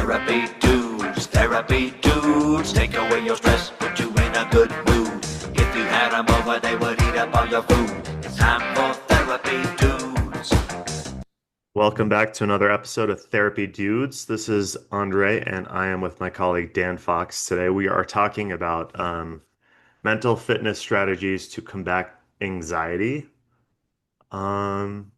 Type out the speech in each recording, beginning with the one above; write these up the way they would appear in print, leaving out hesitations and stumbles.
Therapy dudes, take away your stress, put you in a good mood. If you had them over, they would eat up all your food. It's time for therapy dudes. Welcome back to another episode of Therapy Dudes. This is Andre, and I am with my colleague Dan Fox. Today, we are talking about mental fitness strategies to combat anxiety. Um,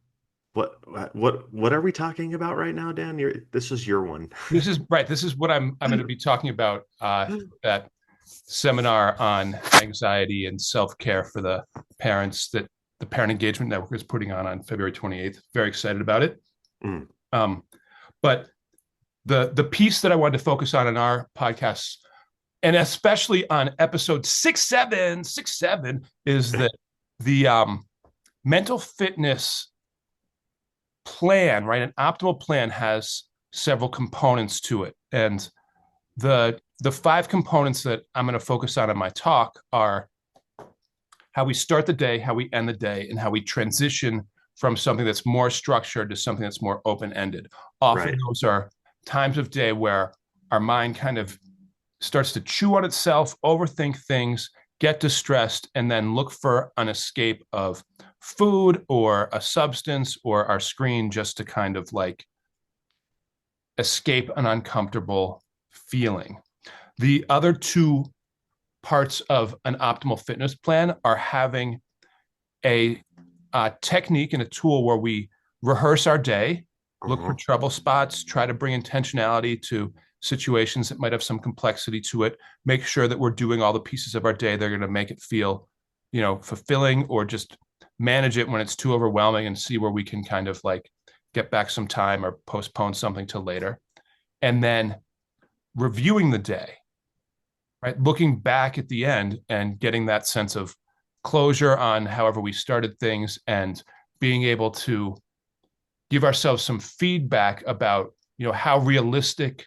what are we talking about right now, Dan? This is your one. This is right. This is what I'm going to be talking about that seminar on anxiety and self-care for the parents that the Parent Engagement Network is putting on February 28th. Very excited about it. Mm. But the piece that I wanted to focus on in our podcast, and especially on episode 6-7, is that the mental fitness plan, right? An optimal plan has several components to it. And the 5 components that I'm going to focus on in my talk are how we start the day, how we end the day, and how we transition from something that's more structured to something that's more open-ended. Often Right. those are times of day where our mind kind of starts to chew on itself, overthink things, get distressed, and then look for an escape of food or a substance or our screen just to kind of like escape an uncomfortable feeling. The other 2 parts of an optimal fitness plan are having a technique and a tool where we rehearse our day, look for trouble spots, try to bring intentionality to situations that might have some complexity to it, make sure that we're doing all the pieces of our day that are going to make it feel, fulfilling, or just manage it when it's too overwhelming and see where we can kind of like get back some time or postpone something to later. And then reviewing the day, right? Looking back at the end and getting that sense of closure on however we started things and being able to give ourselves some feedback about, how realistic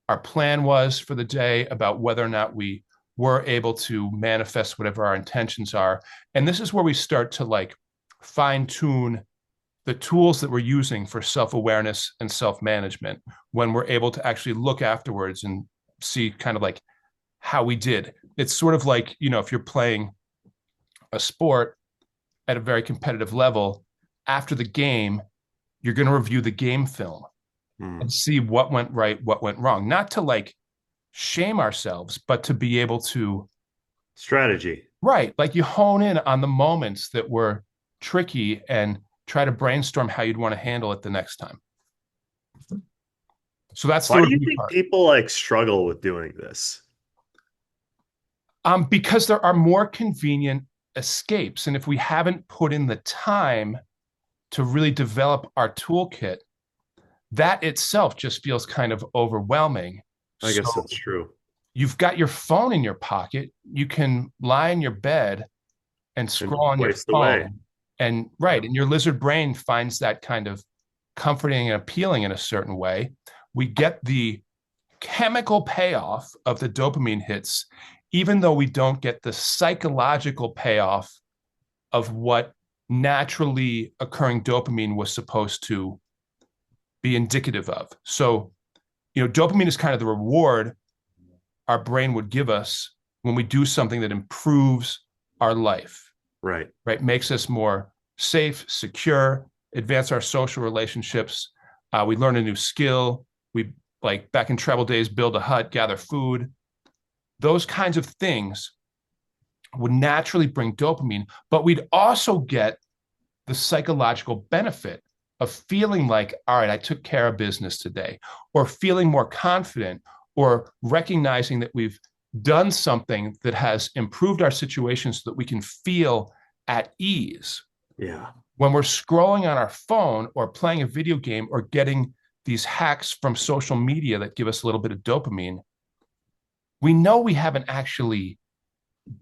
our plan was for the day, about whether or not we were able to manifest whatever our intentions are. And this is where we start to like fine tune the tools that we're using for self-awareness and self-management when we're able to actually look afterwards and see kind of like how we did. It's sort of like, if you're playing a sport at a very competitive level, after the game, you're going to review the game film and see what went right, what went wrong. Not to like shame ourselves, but to be able to Strategy. right, like you hone in on the moments that were tricky and try to brainstorm how you'd want to handle it the next time. So that's the Why do you review think part. people like struggle with doing this? Because there are more convenient escapes. And if we haven't put in the time to really develop our toolkit, that itself just feels kind of overwhelming. I guess So that's true. you've got your phone in your pocket. You can lie in your bed and And scroll on your waste away. phone. And right, and your lizard brain finds that kind of comforting and appealing in a certain way. We get the chemical payoff of the dopamine hits, even though we don't get the psychological payoff of what naturally occurring dopamine was supposed to be indicative of. So, dopamine is kind of the reward our brain would give us when we do something that improves our life, Right. right? Makes us more safe, secure, advance our social relationships. We learn a new skill. We, like back in travel days, build a hut, gather food. Those kinds of things would naturally bring dopamine, but we'd also get the psychological benefit of feeling like, all right, I took care of business today, or feeling more confident, or recognizing that we've done something that has improved our situation so that we can feel at ease. Yeah. When we're scrolling on our phone or playing a video game or getting these hacks from social media that give us a little bit of dopamine, we know we haven't actually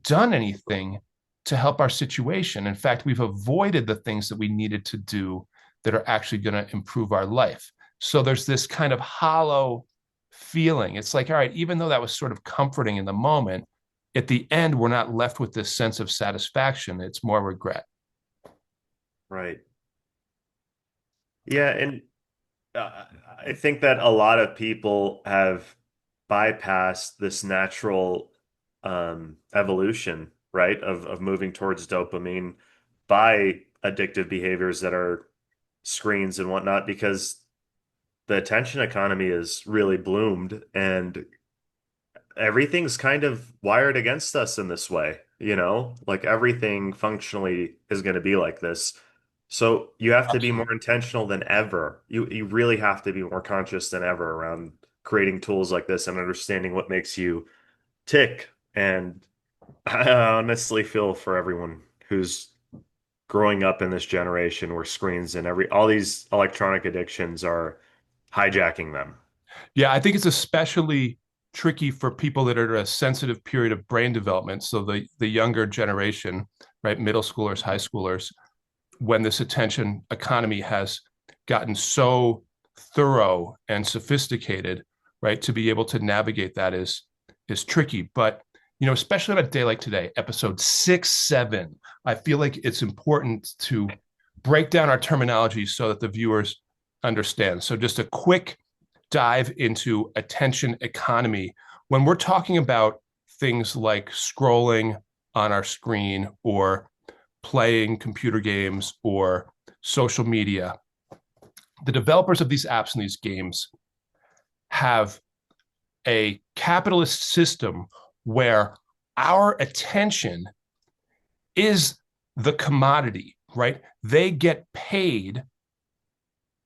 done anything to help our situation. In fact, we've avoided the things that we needed to do that are actually going to improve our life. So there's this kind of hollow feeling. It's like, all right, even though that was sort of comforting in the moment, at the end, we're not left with this sense of satisfaction. It's more regret. Right. Yeah, and I think that a lot of people have bypassed this natural evolution, right, of moving towards dopamine by addictive behaviors that are screens and whatnot, because the attention economy has really bloomed and everything's kind of wired against us in this way, like everything functionally is going to be like this. So you have to be more intentional than ever. You really have to be more conscious than ever around creating tools like this and understanding what makes you tick. And I honestly feel for everyone who's growing up in this generation where screens and all these electronic addictions are hijacking them. Yeah, I think it's especially tricky for people that are at a sensitive period of brain development. So the younger generation, right, middle schoolers, high schoolers, when this attention economy has gotten so thorough and sophisticated, right, to be able to navigate that is tricky. But especially on a day like today, episode 6, 7, I feel like it's important to break down our terminology so that the viewers understand. So just a quick dive into attention economy. When we're talking about things like scrolling on our screen or playing computer games or social media, the developers of these apps and these games have a capitalist system where our attention is the commodity, right? They get paid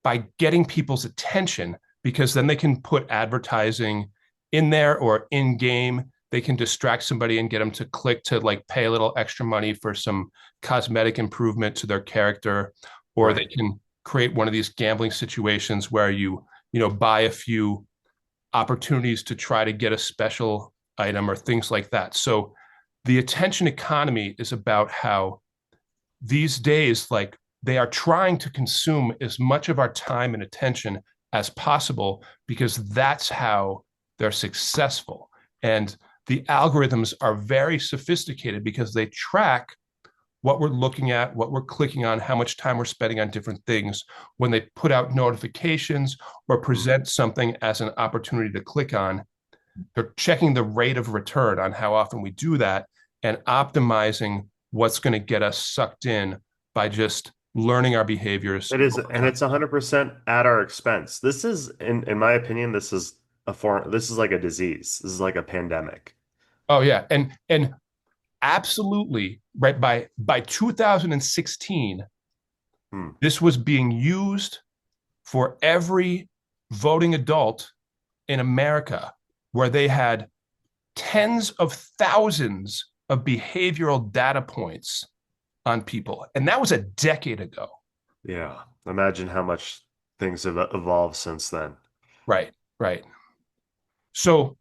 by getting people's attention because then they can put advertising in there or in game. They can distract somebody and get them to click to like pay a little extra money for some cosmetic improvement to their character, or they Right. can create one of these gambling situations where you buy a few opportunities to try to get a special item or things like that. So the attention economy is about how these days, like they are trying to consume as much of our time and attention as possible because that's how they're successful. And the algorithms are very sophisticated because they track what we're looking at, what we're clicking on, how much time we're spending on different things. When they put out notifications or Mm. present something as an opportunity to click on, they're checking the rate of return on how often we do that and optimizing what's going to get us sucked in by just learning our behaviors. It is, and it's 100% at our expense. This is, in my opinion, this is like a disease. This is like a pandemic. Oh yeah, and absolutely right by 2016, Hmm. this was being used for every voting adult in America, where they had tens of thousands of behavioral data points on people. And that was a decade ago. Yeah. Imagine how much things have evolved since then. Right, right. So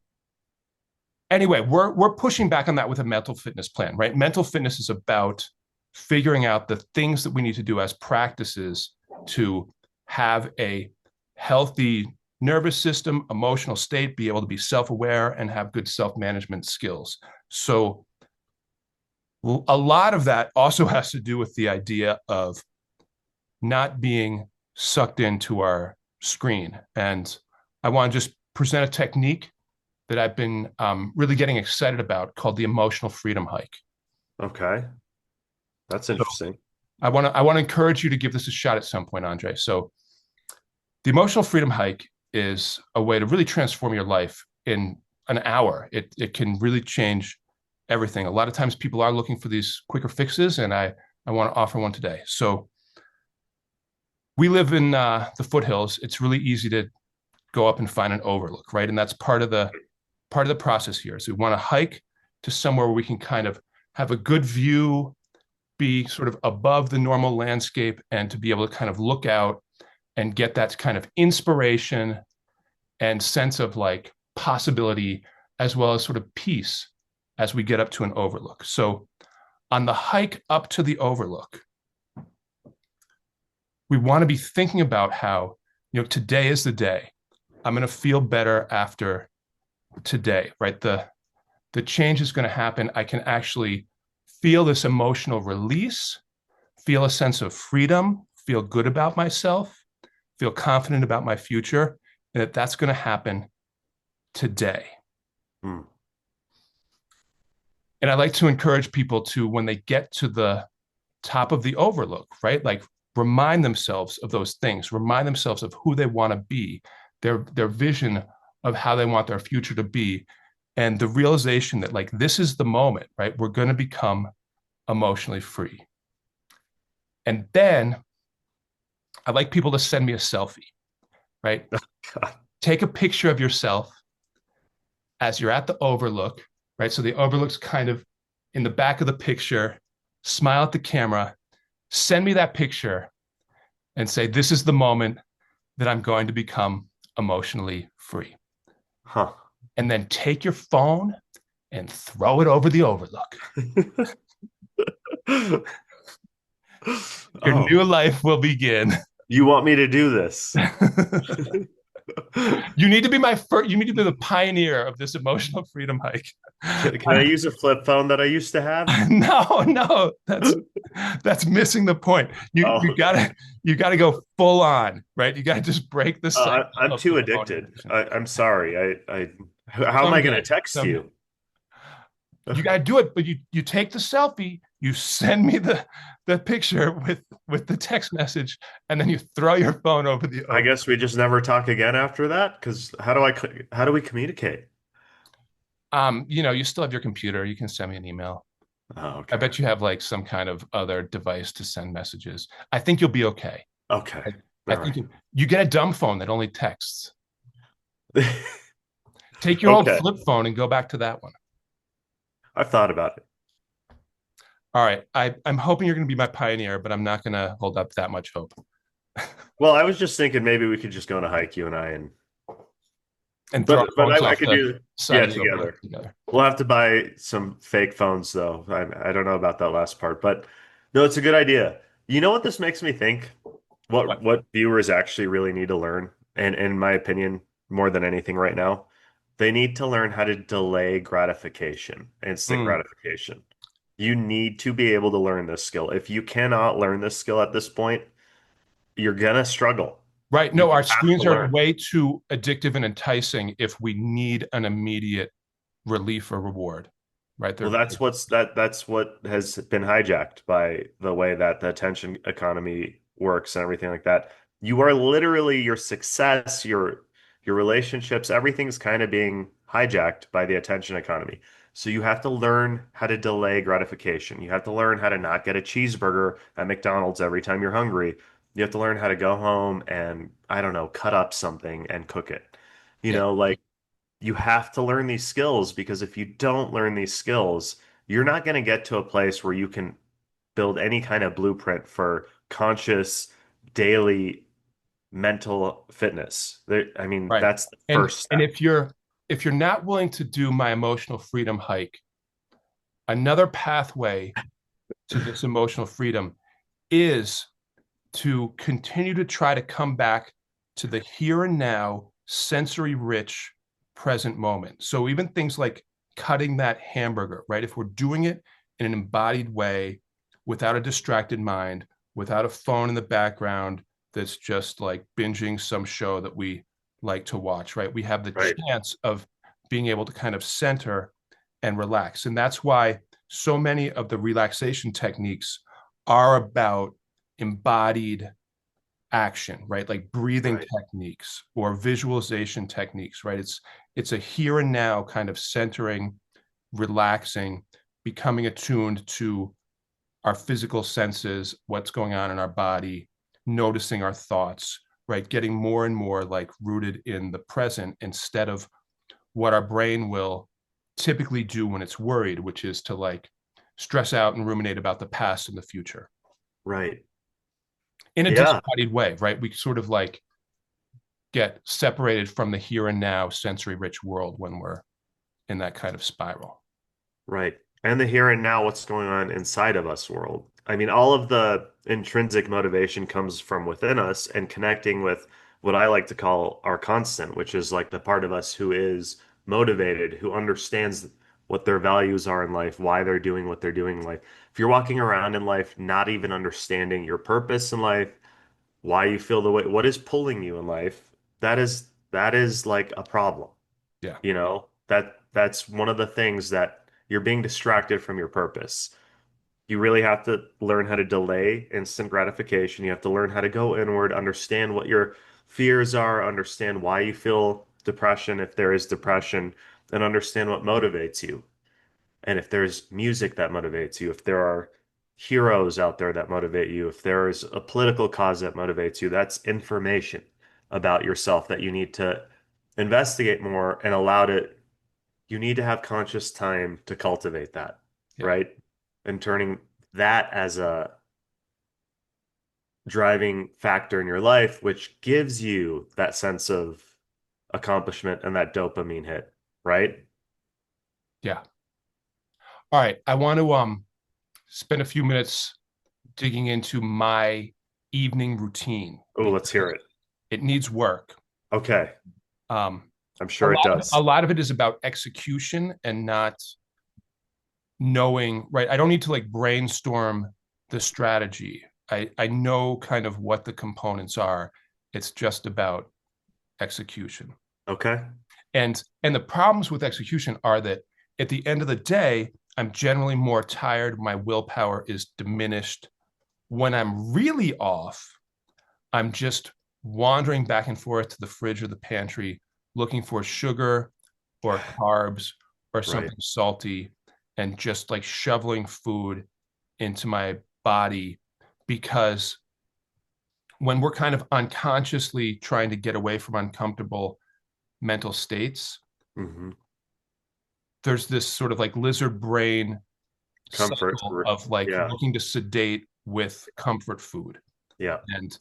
anyway, we're pushing back on that with a mental fitness plan, right? Mental fitness is about figuring out the things that we need to do as practices to have a healthy nervous system, emotional state, be able to be self-aware and have good self-management skills. So a lot of that also has to do with the idea of not being sucked into our screen. And I want to just present a technique that I've been really getting excited about called the emotional freedom hike. Okay. That's So interesting. I want to encourage you to give this a shot at some point, Andre. So the emotional freedom hike is a way to really transform your life in an hour. It can really change everything. A lot of times people are looking for these quicker fixes, and I want to offer one today. So we live in the foothills. It's really easy to go up and find an overlook, right? And that's part of the process here. So we want to hike to somewhere where we can kind of have a good view, be sort of above the normal landscape, and to be able to kind of look out and get that kind of inspiration and sense of like possibility, as well as sort of peace as we get up to an overlook. So on the hike up to the overlook, we want to be thinking about how, today is the day. I'm going to feel better after today, right? The change is going to happen. I can actually feel this emotional release, feel a sense of freedom, feel good about myself. feel confident about my future, and that that's going to happen today. Hmm. And I like to encourage people to, when they get to the top of the overlook, right? Like remind themselves of those things, remind themselves of who they want to be, their vision of how they want their future to be, and the realization that like this is the moment, right? We're going to become emotionally free. And then I like people to send me a selfie, right? God. Take a picture of yourself as you're at the overlook, right? So the overlook's kind of in the back of the picture, smile at the camera, send me that picture and say, this is the moment that I'm going to become emotionally free. Huh. And then take your phone and throw it over the overlook. Your new Oh, life will begin. you want me to do this? You need to be my first, you need to be the pioneer of this emotional freedom hike. Can I use a flip phone that I used to have? No, that's missing the point. Oh, okay. You gotta go full on, right? You gotta just break the cycle I'm of too the phone addicted. addiction. I'm sorry. How am I going to Someday, text someday. you? You gotta do it, but you take the selfie, you send me the picture with the text message, and then you throw your phone over the I over. guess we just never talk again after that. Because how do we communicate? You still have your computer. You can send me an email. Oh, I okay. bet you have like some kind of other device to send messages. I think you'll be okay. Okay. I, I All think right. you get a dumb phone that only texts. Take your old Okay. flip phone and go back to that one. I've thought about it. All right. I'm hoping you're going to be my pioneer, but I'm not going to hold up that much hope. Well, I was just thinking maybe we could just go on a hike, you and I, and And throw our but phones I off could the do side yeah of the overlook together. together. We'll have to buy some fake phones though. I don't know about that last part, but no, it's a good idea. You know what this makes me think? What? What viewers actually really need to learn, and in my opinion, more than anything right now, they need to learn how to delay gratification, instant Mm. gratification. You need to be able to learn this skill. If you cannot learn this skill at this point, you're gonna struggle. Right. You No, our have to screens are learn. way too addictive and enticing if we need an immediate relief or reward. Right. Well, that's what has been hijacked by the way that the attention economy works and everything like that. You are literally your success, your relationships, everything's kind of being hijacked by the attention economy. So you have to learn how to delay gratification. You have to learn how to not get a cheeseburger at McDonald's every time you're hungry. You have to learn how to go home and, I don't know, cut up something and cook it. Yeah. Like you have to learn these skills because if you don't learn these skills, you're not going to get to a place where you can build any kind of blueprint for conscious daily mental fitness. I mean, Right. that's the And first and step. if you're not willing to do my emotional freedom hike, another pathway to this emotional freedom is to continue to try to come back to the here and now, sensory rich present moment. So even things like cutting that hamburger, right? If we're doing it in an embodied way, without a distracted mind, without a phone in the background that's just like binging some show that we like to watch, right? We have the Right. chance of being able to kind of center and relax. And that's why so many of the relaxation techniques are about embodied action, right? Like breathing Right. techniques or visualization techniques, right? It's a here and now kind of centering, relaxing, becoming attuned to our physical senses, what's going on in our body, noticing our thoughts, right? Getting more and more like rooted in the present instead of what our brain will typically do when it's worried, which is to like stress out and ruminate about the past and the future Right. in a Yeah. disembodied way, right? We sort of like get separated from the here and now sensory rich world when we're in that kind of spiral. Right. And the here and now, what's going on inside of us world. I mean, all of the intrinsic motivation comes from within us and connecting with what I like to call our constant, which is like the part of us who is motivated, who understands what their values are in life, why they're doing what they're doing in life. If you're walking around in life not even understanding your purpose in life, why you feel the way, what is pulling you in life, that is like a problem. Yeah. That's one of the things that you're being distracted from your purpose. You really have to learn how to delay instant gratification. You have to learn how to go inward, understand what your fears are, understand why you feel depression if there is depression, and understand what motivates you. And if there's music that motivates you, if there are heroes out there that motivate you, if there is a political cause that motivates you, that's information about yourself that you need to investigate more and allow to, you need to have conscious time to cultivate that, Yeah. right? And turning that as a driving factor in your life, which gives you that sense of accomplishment and that dopamine hit, right? Yeah. All right. I want to spend a few minutes digging into my evening routine Oh, let's hear because it. it needs work. Okay. Um, I'm a sure it lot of a does. lot of it is about execution and not knowing, right? I don't need to like brainstorm the strategy. I know kind of what the components are. It's just about execution. Okay. And the problems with execution are that at the end of the day, I'm generally more tired. My willpower is diminished. When I'm really off, I'm just wandering back and forth to the fridge or the pantry looking for sugar or carbs or Right. something salty and just like shoveling food into my body because when we're kind of unconsciously trying to get away from uncomfortable mental states, Hmm. there's this sort of like lizard brain Comfort. cycle of like Yeah. looking to sedate with comfort food. Yeah. And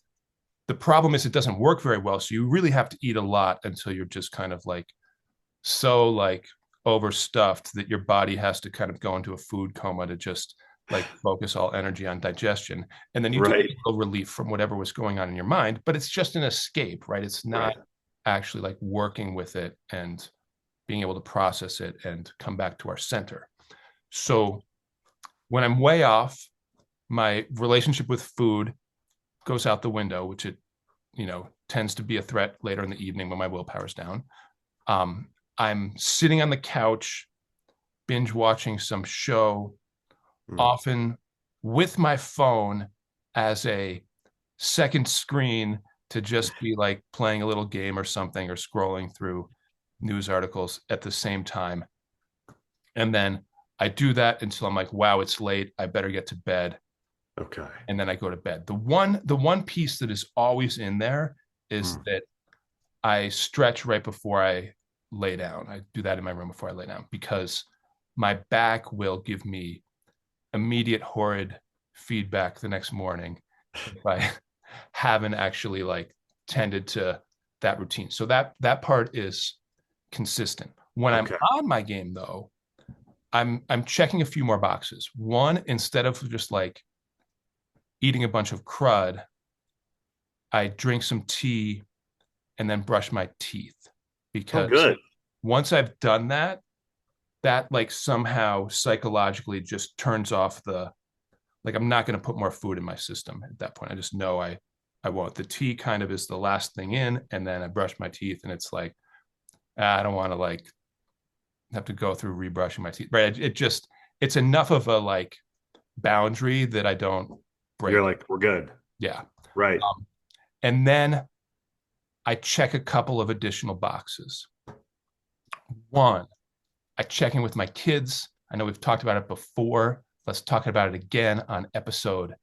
the problem is it doesn't work very well. So you really have to eat a lot until you're just kind of like so like overstuffed that your body has to kind of go into a food coma to just like focus all energy on digestion. And then you do get Right. a little relief from whatever was going on in your mind, but it's just an escape, right? It's not Right. actually like working with it and being able to process it and come back to our center. So when I'm way off, my relationship with food goes out the window, which it, tends to be a threat later in the evening when my willpower's down. Um, I'm sitting on the couch, binge watching some show, Mm. often with my phone as a second screen to just be like playing a little game or something or scrolling through news articles at the same time. And then I do that until I'm like, wow, it's late. I better get to bed. Okay. And then I go to bed. The one piece that is always in there is Mm. that I stretch right before I lay down. I do that in my room before I lay down because my back will give me immediate horrid feedback the next morning if I haven't actually like tended to that routine. So that part is consistent. When I'm Okay. on my game though, I'm checking a few more boxes. One, instead of just like eating a bunch of crud, I drink some tea and then brush my teeth Oh, because good. once I've done that, that like somehow psychologically just turns off the like I'm not going to put more food in my system at that point. I just know I won't. The tea kind of is the last thing in, and then I brush my teeth, and it's like I don't want to like have to go through rebrushing my teeth. Right? It just it's enough of a like boundary that I don't You're break. like, we're good. Yeah. Right. And then I check a couple of additional boxes. One, I check in with my kids. I know we've talked about it before. Let's talk about it again on episode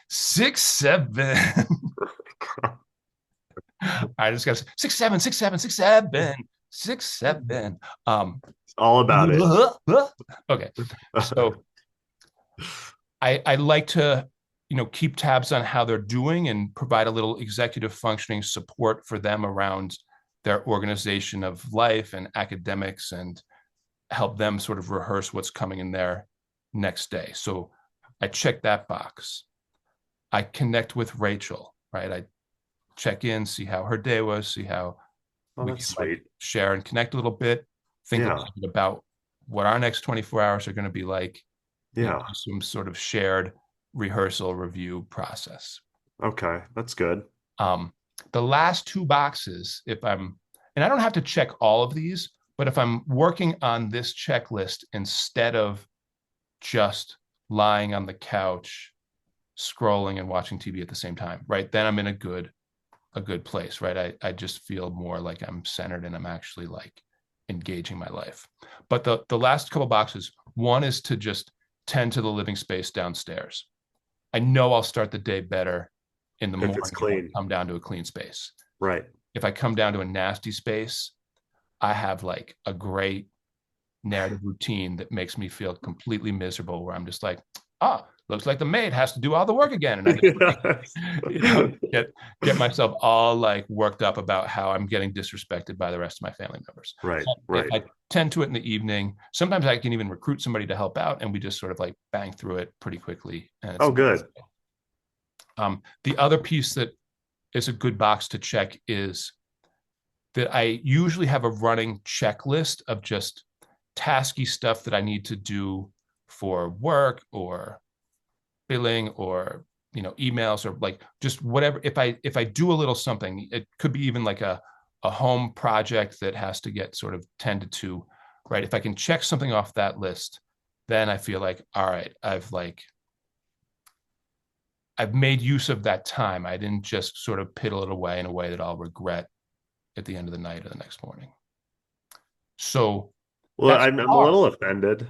6, 7. I just got 6, 7, 6, 7, 6, 7, 6, 7. It's all about it. Okay. So I like to, keep tabs on how they're doing and provide a little executive functioning support for them around their organization of life and academics and help them sort of rehearse what's coming in there next day. So I check that box. I connect with Rachel, right? I check in, see how her day was, see how Oh, we that's can like sweet. share and connect a little bit, think a Yeah. little bit about what our next 24 hours are going to be like, Yeah. some sort of shared rehearsal review process. Okay. That's good. Um, the last two boxes, if I'm, and I don't have to check all of these, but if I'm working on this checklist instead of just lying on the couch, scrolling and watching TV at the same time, right? Then I'm in a good place, right? I just feel more like I'm centered and I'm actually like engaging my life. But the last couple boxes, one is to just tend to the living space downstairs. I know I'll start the day better in the If it's morning if I clean. come down to a clean space. Right. If I come down to a nasty space, I have like a great narrative routine that makes me feel completely miserable where I'm just like, ah, looks like the maid has to do all the work again. And I just like, Yes. get myself all like worked up about how I'm getting disrespected by the rest of my family members. Right, If right. I tend to it in the evening, sometimes I can even recruit somebody to help out and we just sort of like bang through it pretty quickly. And it's Oh, good. the other piece that is a good box to check is that I usually have a running checklist of just tasky stuff that I need to do for work or billing or emails or like just whatever. If I do a little something, it could be even like a home project that has to get sort of tended to, right? If I can check something off that list, then I feel like, all right, I've made use of that time. I didn't just sort of piddle it away in a way that I'll regret at the end of the night or the next morning. So Well, that's I'm a hard. little offended.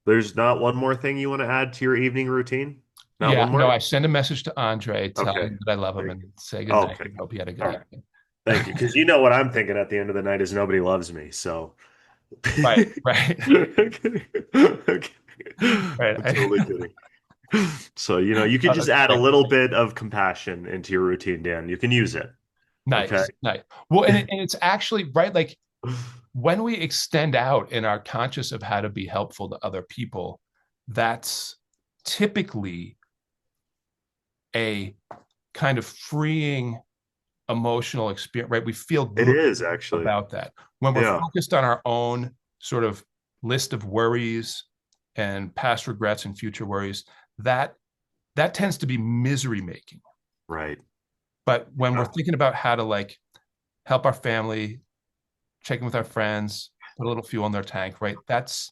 There's not one more thing you want to add to your evening routine? Not Yeah, one no, more? I send a message to Andre, tell Okay. him that I love him Thank and you. say good Oh, night okay. and hope he had a good All right. evening. Thank you. Because you know what I'm thinking at the end of the night is nobody loves me. So Right, right, okay. Okay. right. I'm totally kidding. So, you could Oh, just that's add a great. little bit of compassion into your routine, Dan. You can use it. Okay. Nice, nice. Well, and it's actually right, like when we extend out and are conscious of how to be helpful to other people, that's typically a kind of freeing emotional experience, right? We feel It good is actually. about that. When we're Yeah. focused on our own sort of list of worries and past regrets and future worries, that that tends to be misery making. Right. But when we're Yeah. thinking about how to like help our family, check in with our friends, put a little fuel in their tank, right? That's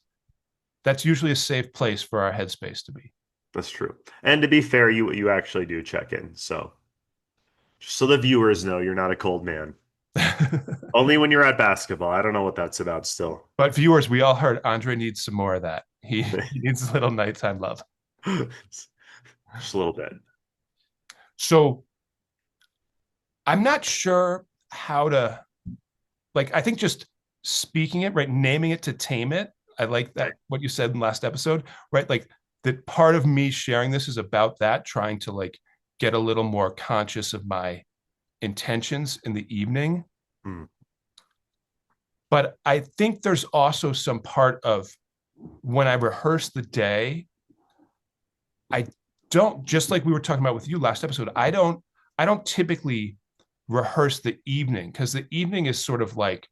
usually a safe place for our headspace to be. That's true. And to be fair, you actually do check in. So just so the viewers know you're not a cold man. Only when you're at basketball. I don't know what that's about still. But viewers, we all heard Andre needs some more of that. He needs a little nighttime love. Just a little bit. So I'm not sure how to like I think just speaking it, right? Naming it to tame it. I like Right. that what you said in the last episode, right? Like that part of me sharing this is about that, trying to like get a little more conscious of my intentions in the evening. Mm. But I think there's also some part of when I rehearse the day, I don't just like we were talking about with you last episode, I don't typically rehearse the evening because the evening is sort of like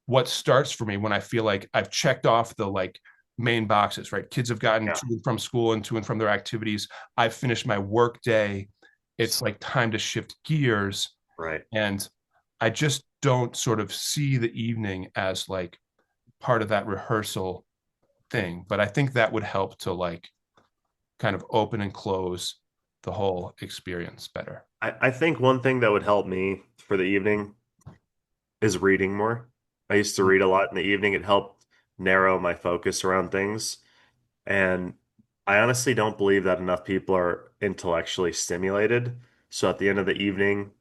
what starts for me when I feel like I've checked off the like main boxes, right? Kids have gotten Yeah. to and from school and to and from their activities. I've finished my work day. It's like time to shift gears. Right. And I just don't sort of see the evening as like part of that rehearsal thing. But I think that would help to like kind of open and close the whole experience better. I think one thing that would help me for the evening is reading more. I used to read a lot in the evening. It helped narrow my focus around things. And I honestly don't believe that enough people are intellectually stimulated. So at the end of the evening,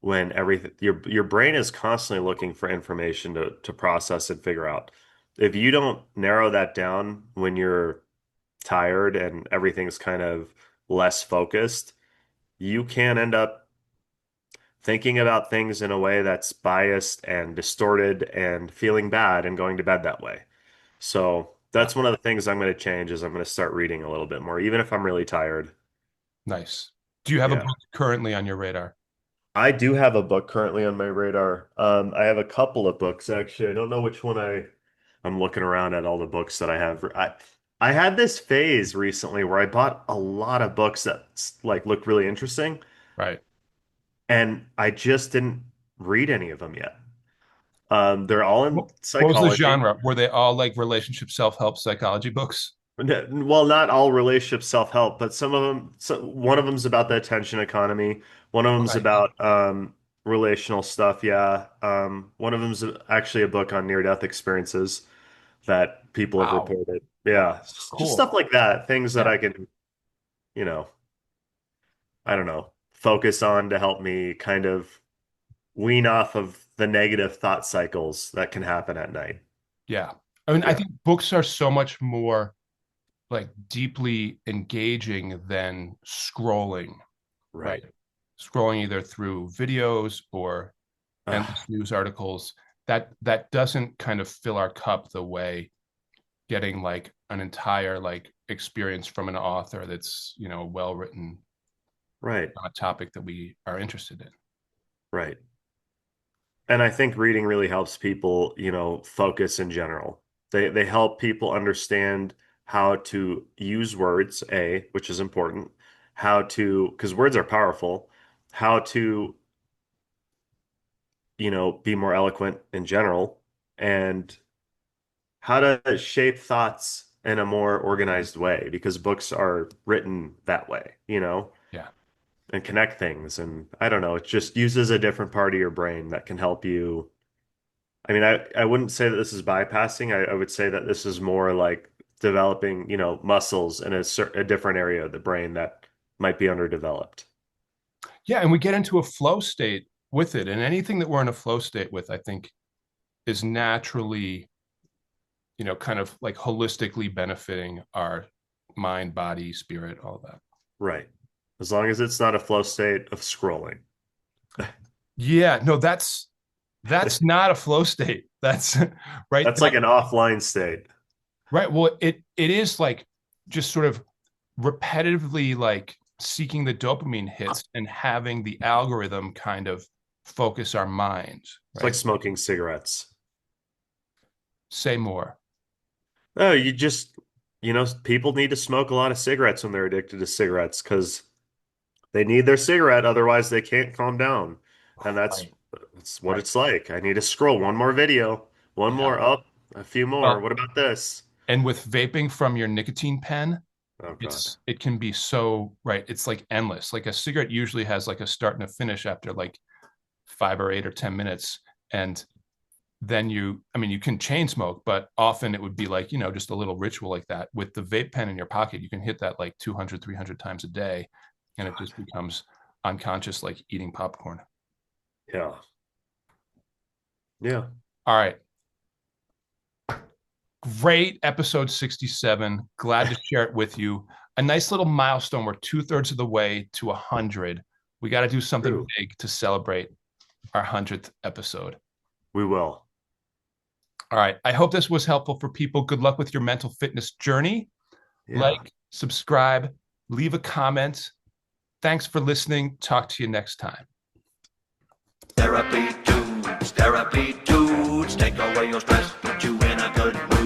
when everything your brain is constantly looking for information to process and figure out. If you don't narrow that down when you're tired and everything's kind of less focused, you can end up thinking about things in a way that's biased and distorted and feeling bad and going to bed that way. So Yeah. that's one of the things I'm going to change is I'm going to start reading a little bit more, even if I'm really tired. Nice. Do you have a Yeah. book currently on your radar? I do have a book currently on my radar. I have a couple of books actually. I don't know which one I'm looking around at all the books that I have. I had this phase recently where I bought a lot of books that like look really interesting. Right. and I just didn't read any of them yet. They're all in What was the psychology. genre? Were they all like relationship self-help psychology books? Well, not all relationship self-help, but some of them, so one of them's about the attention economy. One of them's Okay. about relational stuff. Yeah. One of them's actually a book on near-death experiences that people have Wow. reported. Yeah. Just Cool. stuff like that. Things that Yeah. I can, you know, I don't know, focus on to help me kind of wean off of the negative thought cycles that can happen at night. Yeah. I mean, I Yeah. think books are so much more like deeply engaging than scrolling, right? Right. Scrolling either through videos or endless Ugh, news articles. That doesn't kind of fill our cup the way getting like an entire like experience from an author that's, well written right. on a topic that we are interested in. Right. And I think reading really helps people, focus in general. They help people understand how to use words, which is important, how to, because words are powerful, how to, be more eloquent in general, and how to shape thoughts in a more organized way, because books are written that way, Yeah. and connect things. And I don't know, it just uses a different part of your brain that can help you. I mean, I wouldn't say that this is bypassing. I would say that this is more like developing, muscles in a different area of the brain that might be underdeveloped. Yeah. And we get into a flow state with it. And anything that we're in a flow state with, I think, is naturally, kind of like holistically benefiting our mind, body, spirit, all that. Right. As long as it's not a flow state of scrolling. Yeah. No, that's not a flow state. That's right. That's like an offline state. Right. Well, it is like just sort of repetitively like seeking the dopamine hits and having the algorithm kind of focus our minds, It's like right? smoking cigarettes. Say more. Oh, people need to smoke a lot of cigarettes when they're addicted to cigarettes because they need their cigarette, otherwise they can't calm down. And that's Right. that's what Right. it's like. I need to scroll one more video, one Yeah. more up, a few more. Well, What about this? and with vaping from your nicotine pen, Oh God. it can be so right. It's like endless. Like a cigarette usually has like a start and a finish after like 5 or 8 or 10 minutes. And then I mean, you can chain smoke, but often it would be like, just a little ritual like that. With the vape pen in your pocket, you can hit that like 200, 300 times a day. And it God. just becomes unconscious, like eating popcorn. Yeah. Yeah. All right. Great episode 67. Glad to share it with you. A nice little milestone. We're 2/3 of the way to 100. We got to do something True. big to celebrate our 100th episode. We will. All right. I hope this was helpful for people. Good luck with your mental fitness journey. Yeah. Like, subscribe, leave a comment. Thanks for listening. Talk to you next time. Therapy dudes, take away your stress, put you in a good mood.